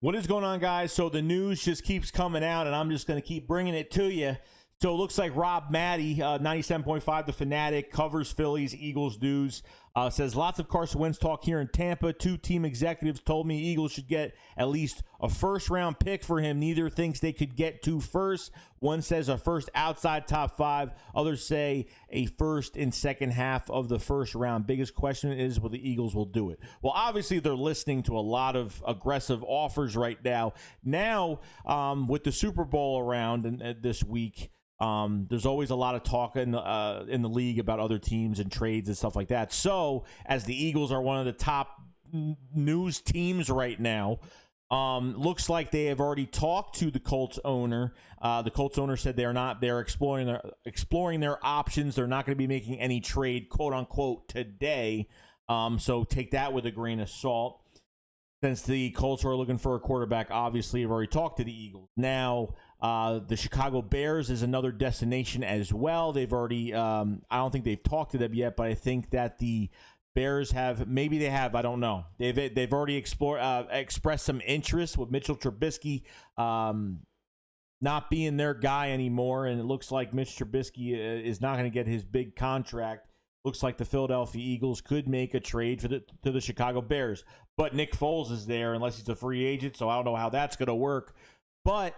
What is going on, guys? So the news just keeps coming out, and I'm just going to keep bringing it to you. So it looks like Rob Maddie, 97.5 The Fanatic, covers Phillies, Eagles news, says lots of Carson Wentz talk here in Tampa. Two team executives told me Eagles should get at least a first-round pick for him. Neither thinks they could get two firsts. One says a first outside top five. Others say a first in second half of the first round. Biggest question is whether the Eagles will do it. Well, obviously, they're listening to a lot of aggressive offers right now. Now, with the Super Bowl around this week, there's always a lot of talk in the league about other teams and trades and stuff like that. So, as the Eagles are one of the top news teams right now, looks like they have already talked to the Colts owner. The Colts owner said they're exploring their options. They're not going to be making any trade, quote unquote, today. So take that with a grain of salt. Since the Colts are looking for a quarterback, obviously have already talked to the Eagles. Now, the Chicago Bears is another destination as well. They've already, I don't think they've talked to them yet, but I think that the Bears have, maybe they have, I don't know. They've already expressed some interest with Mitchell Trubisky not being their guy anymore, and it looks like Mitch Trubisky is not going to get his big contract. Looks like the Philadelphia Eagles could make a trade to the Chicago Bears. But Nick Foles is there unless he's a free agent, so I don't know how that's going to work. But,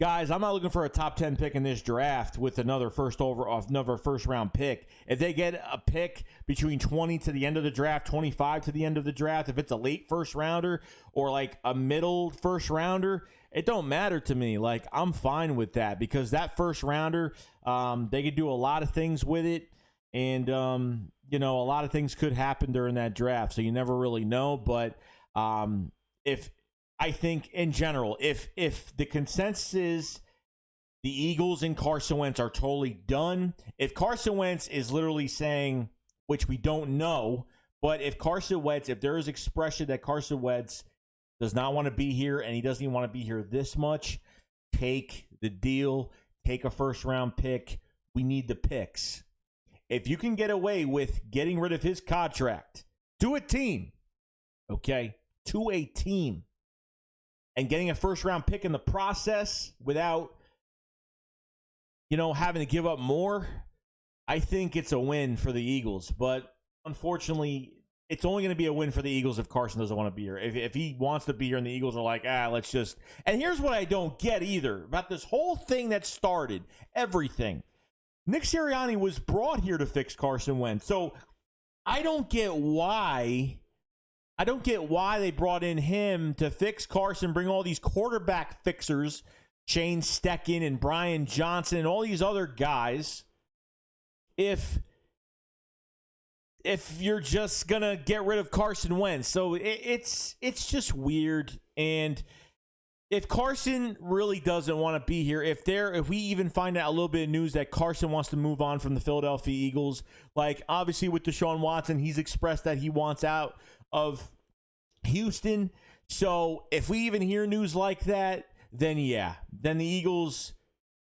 guys, I'm not looking for a top 10 pick in this draft with another first-round pick. If they get a pick between 20 to the end of the draft, 25 to the end of the draft, if it's a late first-rounder or like a middle first-rounder, it don't matter to me. Like, I'm fine with that because that first-rounder, they could do a lot of things with it. And, a lot of things could happen during that draft, so you never really know. But if I think in general, if the consensus is the Eagles and Carson Wentz are totally done, if Carson Wentz is literally saying, which we don't know, but if there is expression that Carson Wentz does not want to be here and he doesn't even want to be here this much, take the deal, take a first-round pick. We need the picks. If you can get away with getting rid of his contract to a team, okay, to a team, and getting a first-round pick in the process without, having to give up more, I think it's a win for the Eagles. But unfortunately, it's only going to be a win for the Eagles if Carson doesn't want to be here. If he wants to be here and the Eagles are like, let's just. And here's what I don't get either about this whole thing that started everything. Nick Sirianni was brought here to fix Carson Wentz. So I don't get why they brought in him to fix Carson, bring all these quarterback fixers, Shane Steichen and Brian Johnson and all these other guys, if you're just going to get rid of Carson Wentz. So it's just weird. And if Carson really doesn't want to be here, if we even find out a little bit of news that Carson wants to move on from the Philadelphia Eagles, like obviously with Deshaun Watson, he's expressed that he wants out of Houston. So if we even hear news like that, then the Eagles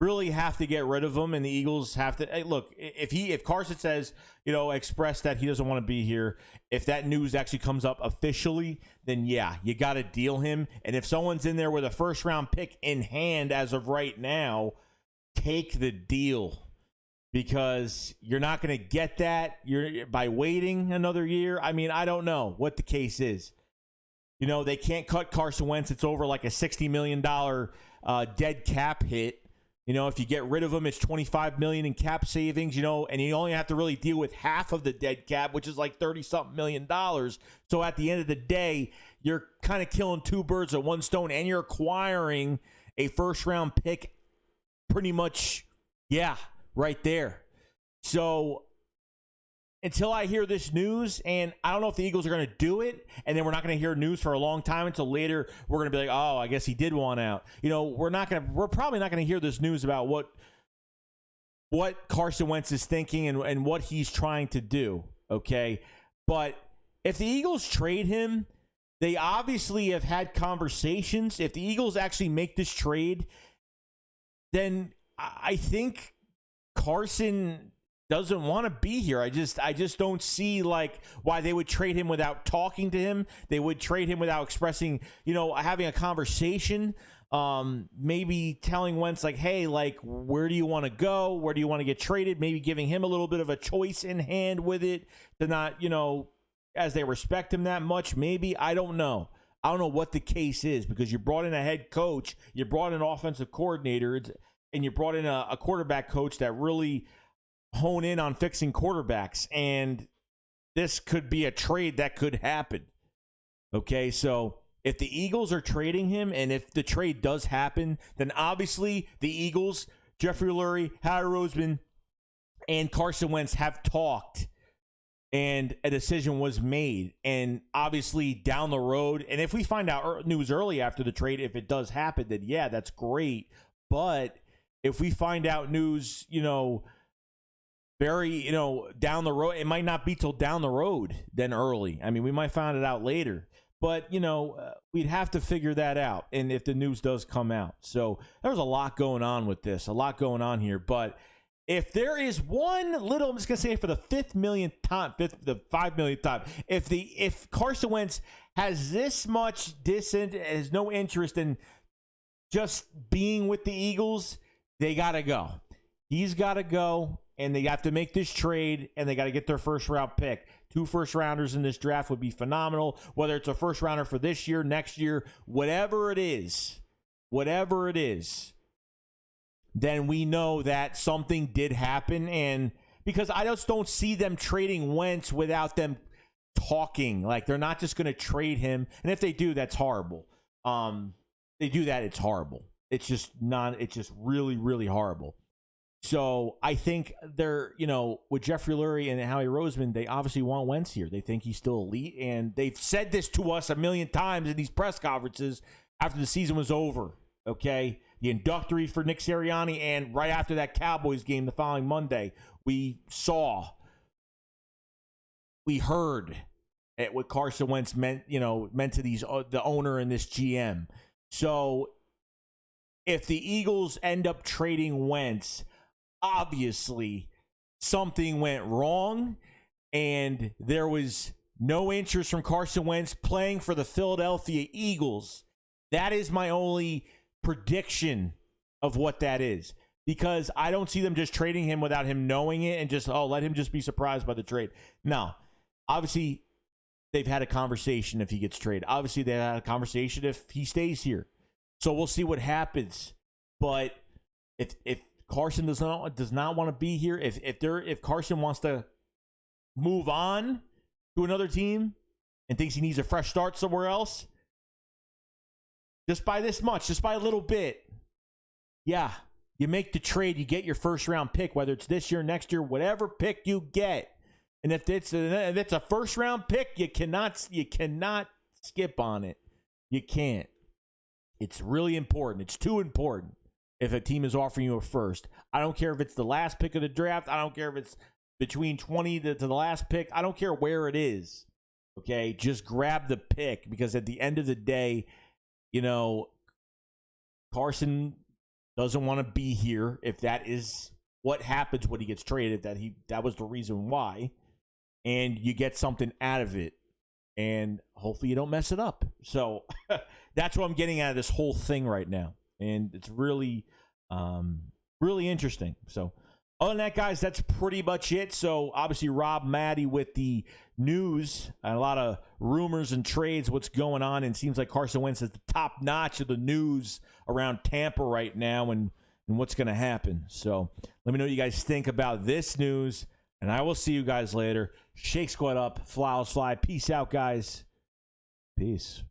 really have to get rid of him, and the Eagles have to. Hey, look, if Carson says, express that he doesn't want to be here, if that news actually comes up officially, then you got to deal him. And if someone's in there with a first round pick in hand as of right now, take the deal because you're not going to get that by waiting another year. I mean, I don't know what the case is. They can't cut Carson Wentz. It's over like a $60 million dead cap hit. If you get rid of him, it's $25 million in cap savings, and you only have to really deal with half of the dead cap, which is like $30-something million. So at the end of the day, you're kind of killing two birds with one stone, and you're acquiring a first-round pick pretty much, right there. So until I hear this news, and I don't know if the Eagles are going to do it, and then we're not going to hear news for a long time until later. We're going to be like, oh, I guess he did want out. We're probably not going to hear this news about what Carson Wentz is thinking and what he's trying to do. Okay, but if the Eagles trade him, they obviously have had conversations. If the Eagles actually make this trade, then I think Carson doesn't want to be here. I just don't see like why they would trade him without talking to him. They would trade him without expressing, having a conversation. Maybe telling Wentz like, hey, like, where do you want to go? Where do you want to get traded? Maybe giving him a little bit of a choice in hand with it to not, as they respect him that much. Maybe, I don't know. I don't know what the case is, because you brought in a head coach, you brought in an offensive coordinator, and you brought in a quarterback coach that really hone in on fixing quarterbacks. And this could be a trade that could happen. Okay, so if the Eagles are trading him, and if the trade does happen, then obviously the Eagles, Jeffrey Lurie, Harry Roseman, and Carson Wentz have talked, and a decision was made. And obviously down the road, and if we find out news early after the trade, if it does happen, then yeah, that's great. But if we find out news, very, down the road, it might not be till down the road than early. I mean, we might find it out later. But, we'd have to figure that out, and if the news does come out. So there's a lot going on with this, a lot going on here. But if there is one little, I'm just going to say it for the 5 millionth time, if Carson Wentz has this much has no interest in just being with the Eagles, they got to go. He's got to go, and they have to make this trade, and they got to get their first-round pick. 2 first-rounders in this draft would be phenomenal, whether it's a first-rounder for this year, next year, whatever it is, then we know that something did happen. And because I just don't see them trading Wentz without them talking. Like, they're not just going to trade him. And if they do, that's horrible. They do that, it's horrible. It's just really, really horrible. So I think they're, with Jeffrey Lurie and Howie Roseman, they obviously want Wentz here. They think he's still elite. And they've said this to us a million times in these press conferences after the season was over. Okay. The inductory for Nick Sirianni, and right after that Cowboys game the following Monday, we heard at what Carson Wentz meant to the owner and this GM. So if the Eagles end up trading Wentz, obviously something went wrong, and there was no interest from Carson Wentz playing for the Philadelphia Eagles. That is my only prediction of what that is, because I don't see them just trading him without him knowing it and just, let him just be surprised by the trade. No, obviously they've had a conversation if he gets traded. Obviously they had a conversation if he stays here. So we'll see what happens. But if Carson does not want to be here, if Carson wants to move on to another team and thinks he needs a fresh start somewhere else, just by this much, just by a little bit, yeah, you make the trade, you get your first-round pick, whether it's this year, next year, whatever pick you get. And if it's a first-round pick, you cannot skip on it. You can't. It's really important. It's too important. If a team is offering you a first, I don't care if it's the last pick of the draft. I don't care if it's between 20 to the last pick. I don't care where it is. Okay, just grab the pick, because at the end of the day, Carson doesn't want to be here. If that is what happens when he gets traded, that was the reason why, and you get something out of it, and hopefully you don't mess it up. So that's what I'm getting out of this whole thing right now. And it's really, really interesting. So other than that, guys, that's pretty much it. So obviously Rob Maddie with the news, and a lot of rumors and trades, what's going on. And it seems like Carson Wentz is the top notch of the news around Tampa right now, and what's going to happen. So let me know what you guys think about this news, and I will see you guys later. Shake Squad up, Flowers Fly. Peace out, guys. Peace.